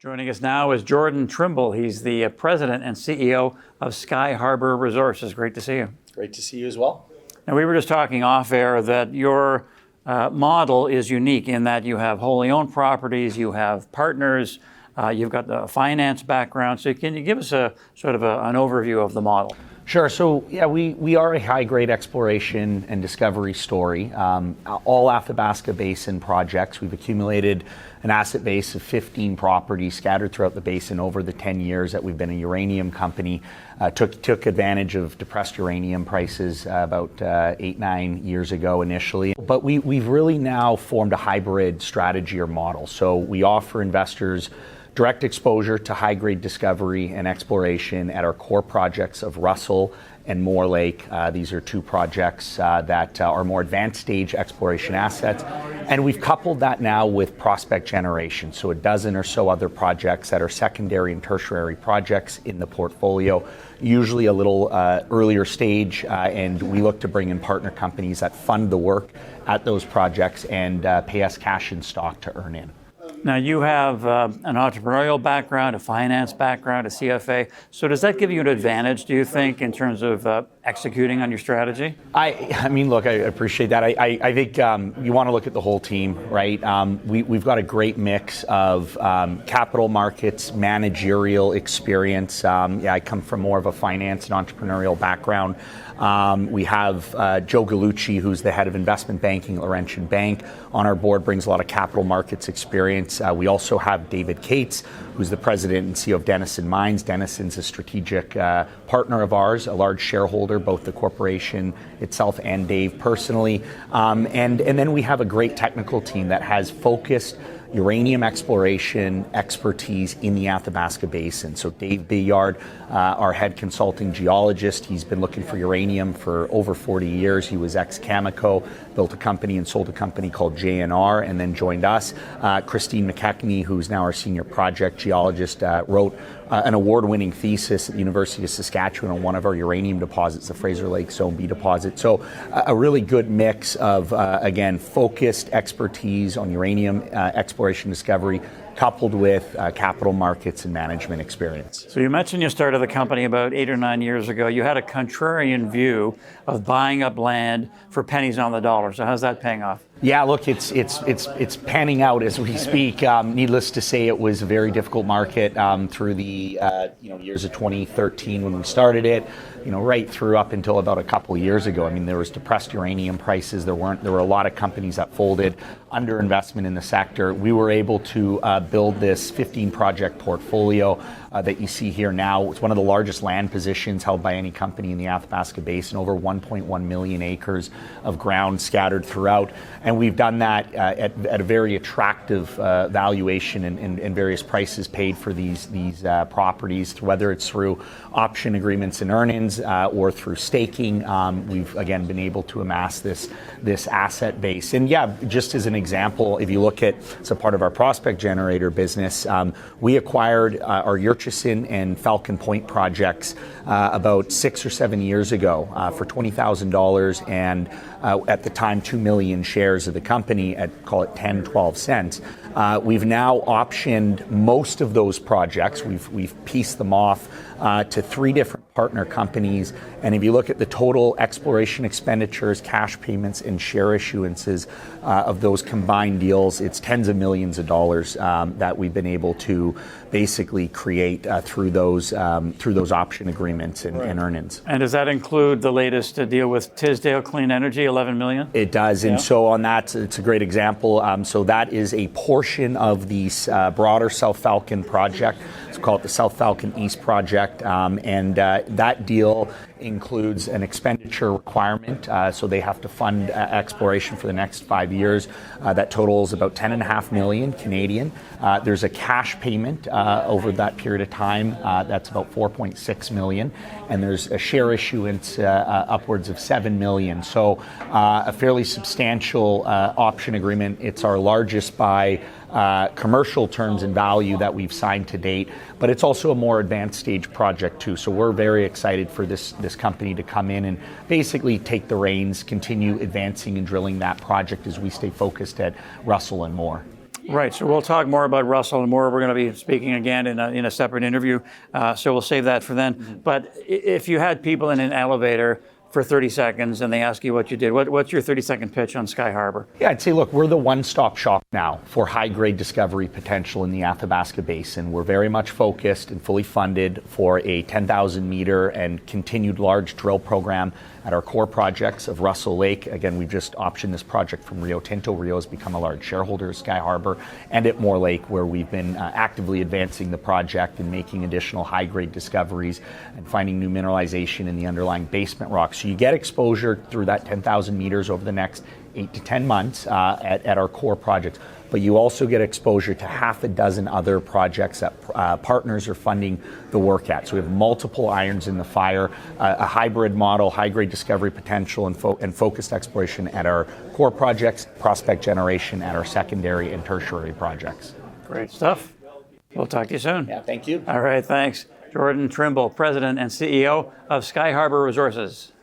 Joining us now is Jordan Trimble. He's the president and CEO of Skyharbour Resources. Great to see you. Great to see you as well. And we were just talking off air that your model is unique in that you have wholly owned properties, you have partners, you've got the finance background. So can you give us a sort of an overview of the model? Sure. So yeah, we are a high-grade exploration and discovery story. All Athabasca Basin projects. We've accumulated an asset base of 15 properties scattered throughout the basin over the 10 years that we've been a uranium company. Took advantage of depressed uranium prices about 8-9 years ago initially. But we've really now formed a hybrid strategy or model. So we offer investors direct exposure to high-grade discovery and exploration at our core projects of Russell and Moore Lake. These are two projects that are more advanced stage exploration assets. And we've coupled that now with prospect generation. So a dozen or so other projects that are secondary and tertiary projects in the portfolio, usually a little earlier stage. And we look to bring in partner companies that fund the work at those projects and pay us cash in stock to earn in. Now, you have an entrepreneurial background, a finance background, a CFA. So does that give you an advantage, do you think, in terms of executing on your strategy? I mean, look, I appreciate that. I think you want to look at the whole team, right? We've got a great mix of capital markets, managerial experience. I come from more of a finance and entrepreneurial background. We have Joe Gallucci, who's the head of investment banking at Laurentian Bank, on our board, brings a lot of capital markets experience. We also have David Cates, who's the president and CEO of Denison Mines. Denison's a strategic partner of ours, a large shareholder, both the corporation itself and Dave personally. And then we have a great technical team that has focused uranium exploration expertise in the Athabasca Basin. So Dave Billard, our head consulting geologist, he's been looking for uranium for over 40 years. He was ex-Cameco, built a company and sold a company called JNR, and then joined us. Christine McKechnie, who's now our senior project geologist, wrote an award-winning thesis at the University of Saskatchewan on one of our uranium deposits, the Fraser Lake Zone B deposit. So a really good mix of, again, focused expertise on uranium exploration discovery, coupled with capital markets and management experience. So you mentioned you started the company about 8 or 9 years ago. You had a contrarian view of buying up land for pennies on the dollar. So how's that paying off? Yeah, look, it's panning out as we speak. Needless to say, it was a very difficult market through the years of 2013 when we started it. Right through up until about a couple of years ago. I mean, there was depressed uranium prices. There were a lot of companies that folded, underinvestment in the sector. We were able to build this 15 project portfolio that you see here now. It's one of the largest land positions held by any company in the Athabasca Basin, over 1.1 million acres of ground scattered throughout. And we've done that at a very attractive valuation and various prices paid for these properties, whether it's through option agreements and earn-ins or through staking. We've, again, been able to amass this asset base. And yeah, just as an example, if you look at, it's a part of our prospect generator business, we acquired our Yurchison and Falcon Point projects about 6 or 7 years ago for $20,000 and at the time 2 million shares of the company at, call it 10, 12 cents. We've now optioned most of those projects. We've pieced them off to 3 different partner companies. And if you look at the total exploration expenditures, cash payments, and share issuances of those combined deals, it's tens of millions of dollars that we've been able to basically create through those option agreements and earn-ins. And does that include the latest deal with Tisdale Clean Energy, $11 million? It does. And so on that, it's a great example. So that is a portion of the broader South Falcon project. Let's call it the South Falcon East project. And that deal includes an expenditure requirement. So they have to fund exploration for the next 5 years. That totals about 10.5 million Canadian. There's a cash payment over that period of time. That's about 4.6 million. And there's a share issuance upwards of 7 million. So a fairly substantial option agreement. It's our largest by commercial terms and value that we've signed to date, but it's also a more advanced stage project too. So we're very excited for this company to come in and basically take the reins, continue advancing and drilling that project as we stay focused at Russell and Moore. Right, so we'll talk more about Russell and more. We're going to be speaking again in a separate interview, so we'll save that for then. But if you had people in an elevator for 30 seconds and they ask you what you did, what's your 30-second pitch on Skyharbour? Yeah, I'd say, look, we're the one-stop shop now for high-grade discovery potential in the Athabasca Basin. We're very much focused and fully funded for a 10,000-meter and continued large drill program at our core projects of Russell Lake. Again, we've just optioned this project from Rio Tinto. Rio has become a large shareholder of Skyharbour, and at Moore Lake, where we've been actively advancing the project and making additional high-grade discoveries and finding new mineralization in the underlying basement rocks. So you get exposure through that 10,000 meters over the next 8 to 10 months at our core projects. But you also get exposure to half a dozen other projects that partners are funding the work at. So we have multiple irons in the fire, a hybrid model, high-grade discovery potential, and focused exploration at our core projects, prospect generation at our secondary and tertiary projects. Great stuff. We'll talk to you soon. Yeah, thank you. All right, thanks. Jordan Trimble, President and CEO of Skyharbour Resources.